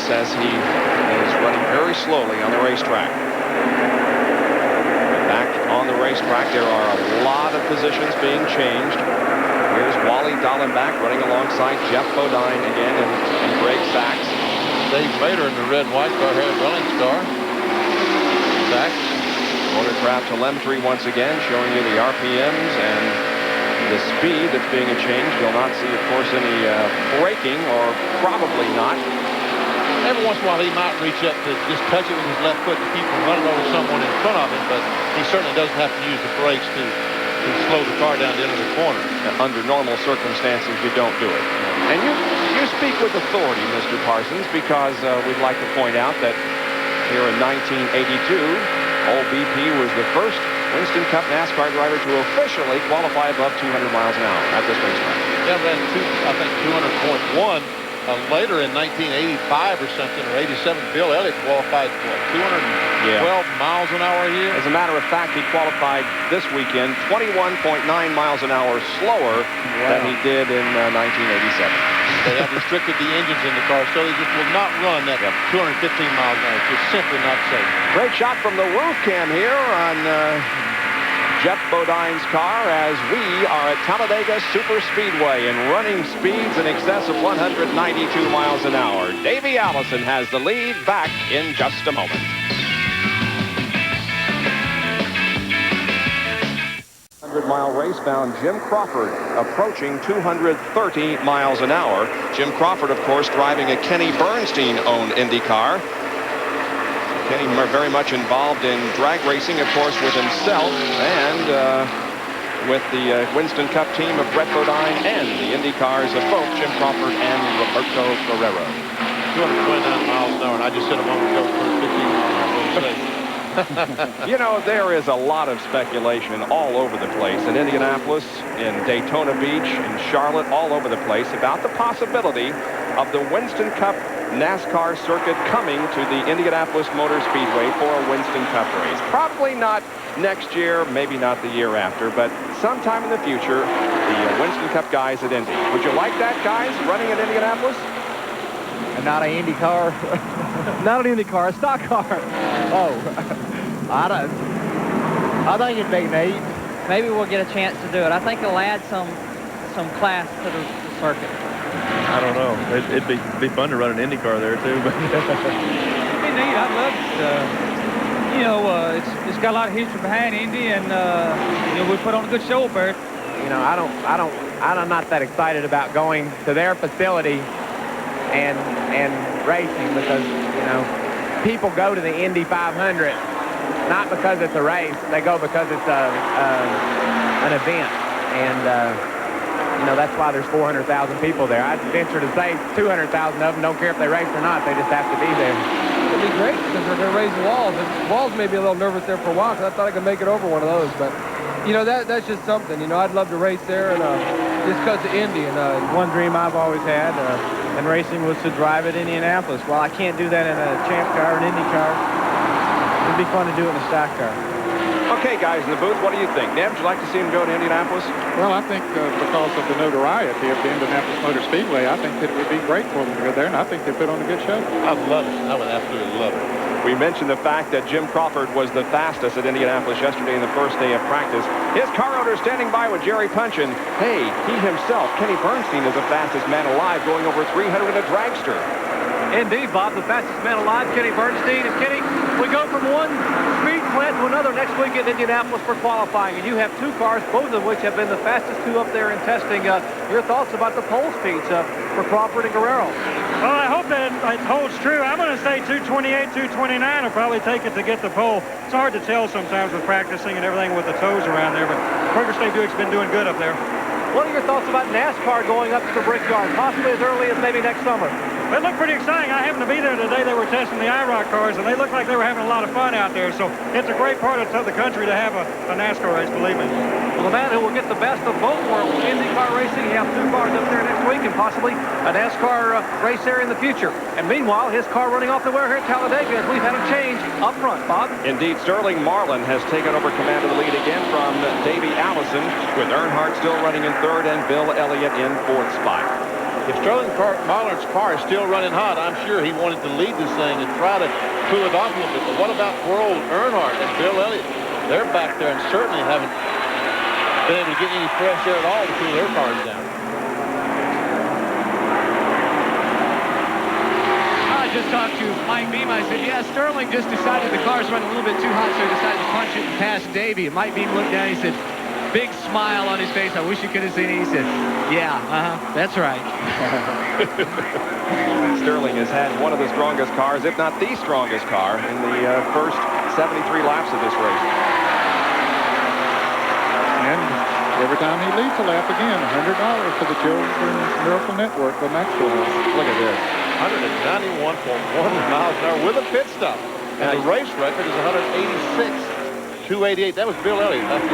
race as he is running very slowly on the racetrack. Back on the racetrack, there are a lot of positions being changed. Here's Wally Dallenbach running alongside Jeff Bodine again and Greg Sachs. Dave Mader in the red and white car, Harry Runnings car. Sachs. Motorcraft telemetry once again showing you the RPMs and the speed that's being changed. You'll not see, of course, any braking, or probably not. Every once in a while, he might reach up to just touch it with his left foot to keep from running over someone in front of him, but he certainly doesn't have to use the brakes to slow the car down to enter the corner. Under normal circumstances, you don't do it. And you speak with authority, Mr. Parsons, because we'd like to point out that here in 1982, Old BP was the first Winston Cup NASCAR driver to officially qualify above 200 miles an hour at this racetrack. Yeah, ran I think 200.1. Later in 1985 or something, or 87, Bill Elliott qualified, what, 212 miles an hour a year? As a matter of fact, he qualified this weekend 21.9 miles an hour slower than he did in 1987. They have restricted the engines in the car, so they just will not run that 215 miles an hour. It's just simply not safe. Great shot from the roof cam here on Jeff Bodine's car as we are at Talladega Superspeedway in running speeds in excess of 192 miles an hour. Davey Allison has the lead, back in just a moment. 100-mile race found Jim Crawford approaching 230 miles an hour. Jim Crawford, of course, driving a Kenny Bernstein-owned Indy car. Kenny very much involved in drag racing, of course, with himself and with the Winston Cup team of Brett Bodine and the Indy cars of both Jim Crawford and Roberto Ferrero. 229 miles an hour, and I just said a moment ago 215 miles an hour. You know, there is a lot of speculation all over the place in Indianapolis, in Daytona Beach, in Charlotte, all over the place about the possibility of the Winston Cup NASCAR circuit coming to the Indianapolis Motor Speedway for a Winston Cup race. Probably not next year, maybe not the year after, but sometime in the future, the Winston Cup guys at Indy. Would you like that, guys, running at Indianapolis? Not an Indy car. Not an Indy car, a stock car. Oh, I think it'd be neat. Maybe we'll get a chance to do it. I think it'll add some class to the circuit. I don't know. It'd be fun to run an Indy car there too. But it'd be neat. I'd love it. You know, it's got a lot of history behind Indy, and you know, we put on a good show up there. You know, I'm not that excited about going to their facility and racing, because, you know, people go to the Indy 500 not because it's a race. They go because it's an event, and you know, that's why there's 400,000 people there. I'd venture to say 200,000 of them don't care if they race or not. They just have to be there. It'd be great because they're going to raise the walls. The walls may be a little nervous there for a while because I thought I could make it over one of those. But, you know, that's just something. You know, I'd love to race there, and just because of Indy. And one dream I've always had in racing was to drive at Indianapolis. While I can't do that in a champ car or an Indy car, it'd be fun to do it in a stock car. Okay, guys in the booth, what do you think? Neb, would you like to see him go to Indianapolis? Well, I think because of the notoriety of the Indianapolis Motor Speedway, I think that it would be great for them to go there, and I think they put on a good show. I'd love it. I would absolutely love it. We mentioned the fact that Jim Crawford was the fastest at Indianapolis yesterday in the first day of practice. His car owner standing by with Jerry Punchin. Hey, he himself, Kenny Bernstein, is the fastest man alive, going over 300 in a dragster. Indeed, Bob, the fastest man alive, Kenny Bernstein. And Kenny, we go from one speed plant to another next week in Indianapolis for qualifying, and you have two cars, both of which have been the fastest two up there in testing. Your thoughts about the pole speeds for Crawford and Guerrero? Well, I hope that it holds true. I'm going to say 228, 229 will probably take it to get the pole. It's hard to tell sometimes with practicing and everything with the toes around there, but Burger State Buick's been doing good up there. What are your thoughts about NASCAR going up to the Brickyard, possibly as early as maybe next summer? It looked pretty exciting. I happened to be there today. They were testing the IROC cars, and they looked like they were having a lot of fun out there. So it's a great part of the country to have a NASCAR race, believe me. Well, the man who will get the best of both worlds, IndyCar racing, you have two cars up there next week, and possibly a NASCAR race there in the future. And meanwhile, his car running off the wire here at Talladega, as we've had a change up front, Bob. Indeed, Sterling Marlin has taken over command of the lead again from Davey Allison, with Earnhardt still running in third and Bill Elliott in fourth spot. If Marlin's car is still running hot, I'm sure he wanted to lead this thing and try to cool it off a little bit. But what about poor old Earnhardt and Bill Elliott? They're back there and certainly haven't been able to get any fresh air at all to cool their cars down. I just talked to Mike Beam. I said, yeah, Sterling just decided the car's running a little bit too hot, so he decided to punch it and pass Davey. And Mike Beam looked down and he said, big smile on his face. I wish you could have seen it. He said, yeah, that's right. Sterling has had one of the strongest cars, if not the strongest car, in the first 73 laps of this race. And every time he leads a lap again, $100 for the Children's Miracle Network, the Maxwell. Look at this. 191.1 miles an hour with a pit stop. And the race record is 186. 288. That was Bill Elliott. That's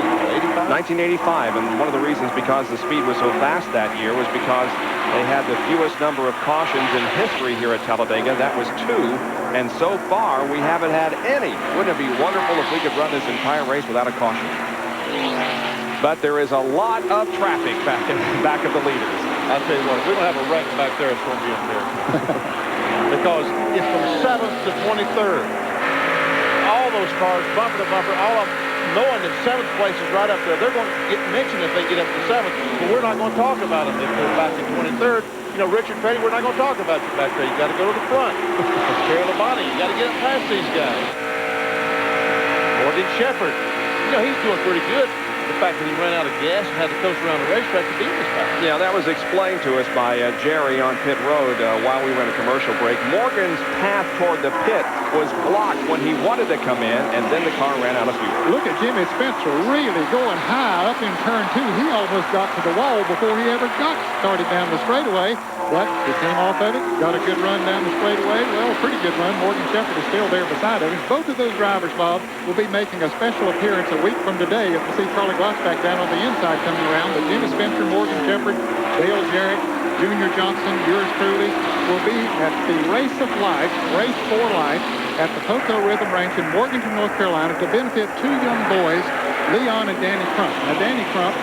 1985. And one of the reasons because the speed was so fast that year was because they had the fewest number of cautions in history here at Talladega. That was 2. And so far, we haven't had any. Wouldn't it be wonderful if we could run this entire race without a caution? But there is a lot of traffic back of the leaders. I'll tell you what, if we don't have a wreck back there, it's going to be a miracle. Because it's from 7th to 23rd. All those cars, bumper to bumper, all of them, knowing that 7th place is right up there, they're going to get mentioned if they get up to 7th. But we're not going to talk about them if they're back to 23rd. You know, Richard Petty, we're not going to talk about you back there. You got to go to the front. Carol Labonte, you got to get up past these guys. Morgan Shepherd, you know, he's doing pretty good. The fact that he ran out of gas and had to coast around the racetrack to beat this guy. Yeah, that was explained to us by Jerry on pit road while we went a commercial break. Morgan's path toward the pit was blocked when he wanted to come in, and then the car ran out of fuel. Look at Jimmy Spencer really going high up in turn 2. He almost got to the wall before he ever got started down the straightaway, but he came off of it, got a good run down the straightaway. Well, a pretty good run. Morgan Shepherd is still there beside him. Both of those drivers, Bob, will be making a special appearance a week from today if we see Charlie Glotzback down on the inside coming around. But Jimmy Spencer, Morgan Shepherd, Dale Jarrett, Junior Johnson, yours truly, will be at the Race of Life, Race for Life, at the Poco Rhythm Ranch in Morganton, North Carolina, to benefit 2 young boys, Leon and Danny Crump. Now, Danny Crump,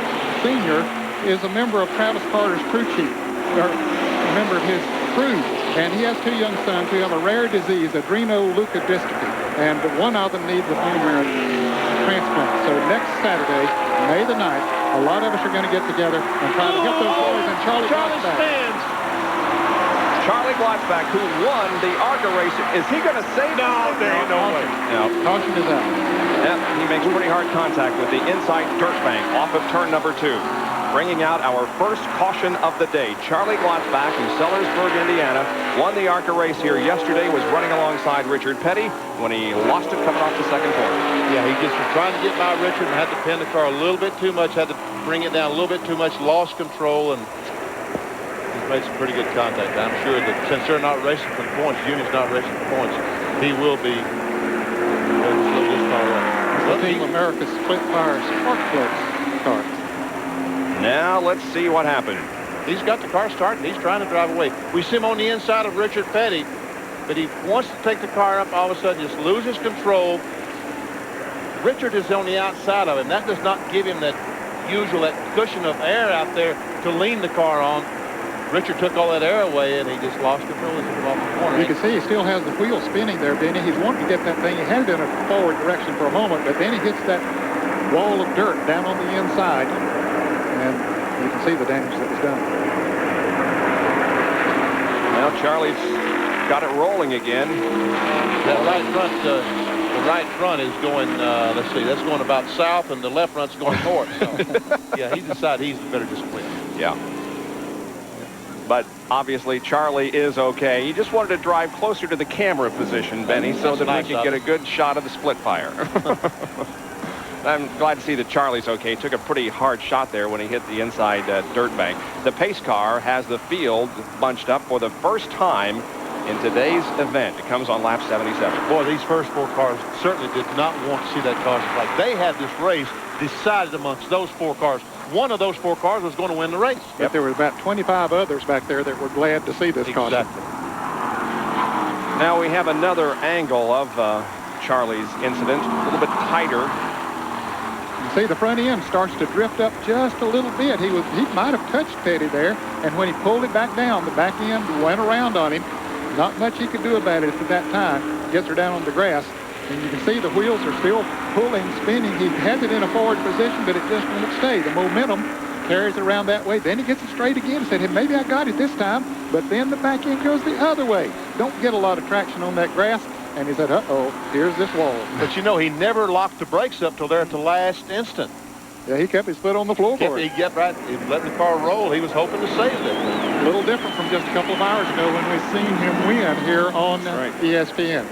Sr., is a member of Travis Carter's crew chief, or a member of his crew, and he has 2 young sons who have a rare disease, adrenoleukodystrophy, and one of them needs a bone marrow transplant. So next Saturday, May the 9th, a lot of us are going to get together and try to help those boys. And Charlie Glotzback. Charlie Glotzback, who won the ARCA race. Is he going to save it? No, there ain't no way. No. Caution is out. Yep, he makes pretty hard contact with the inside dirt bank off of turn number 2. Bringing out our first caution of the day. Charlie Glotzback from Sellersburg, Indiana, won the ARCA race here yesterday, was running alongside Richard Petty when he lost it coming off the second corner. Yeah, he just was trying to get by Richard and had to pin the car a little bit too much, had to bring it down a little bit too much, lost control, and he's made some pretty good contact. I'm sure that since they're not racing for points, Junior's not racing for points, he will be going to slow this car up. The Team America's Split Fire Spark Plugs car. Now let's see what happened. He's got the car started. He's trying to drive away. We see him on the inside of Richard Petty, but he wants to take the car up, all of a sudden just loses control. Richard is on the outside of him. That does not give him that usual, that cushion of air out there to lean the car on. Richard took all that air away, and he just lost control as he came off the corner. You can see he still has the wheel spinning there, Benny. He's wanting to get that thing. He had it in a forward direction for a moment, but then he hits that wall of dirt down on the inside, and you can see the damage that was done. Well, Charlie's got it rolling again. That right front, the right front is going, let's see, that's going about south, and the left front's going north. So, yeah, he decided he's better just quit. Yeah. But obviously, Charlie is okay. He just wanted to drive closer to the camera position, Benny, so that we could get a good shot of the split fire. I'm glad to see that Charlie's okay. Took a pretty hard shot there when he hit the inside dirt bank. The pace car has the field bunched up for the first time in today's event. It comes on lap 77. Boy, these first 4 cars certainly did not want to see that caution flag. They had this race decided amongst those 4 cars. One of those 4 cars was going to win the race. But there were about 25 others back there that were glad to see this caution. Exactly. Now we have another angle of Charlie's incident, a little bit tighter. You see the front end starts to drift up just a little bit. He might have touched Petty there, and when he pulled it back down, the back end went around on him. Not much he could do about it at that time. Gets her down on the grass, and you can see the wheels are still pulling, spinning. He has it in a forward position, but it just won't stay. The momentum carries it around that way. Then he gets it straight again and said, hey, maybe I got it this time, but then the back end goes the other way. Don't get a lot of traction on that grass. And he said, uh-oh, here's this wall. But, you know, he never locked the brakes up till there at the last instant. Yeah, he kept his foot on the floorboard. He kept right. He let the car roll. He was hoping to save it. A little different from just a couple of hours ago when we seen him win here on ESPN.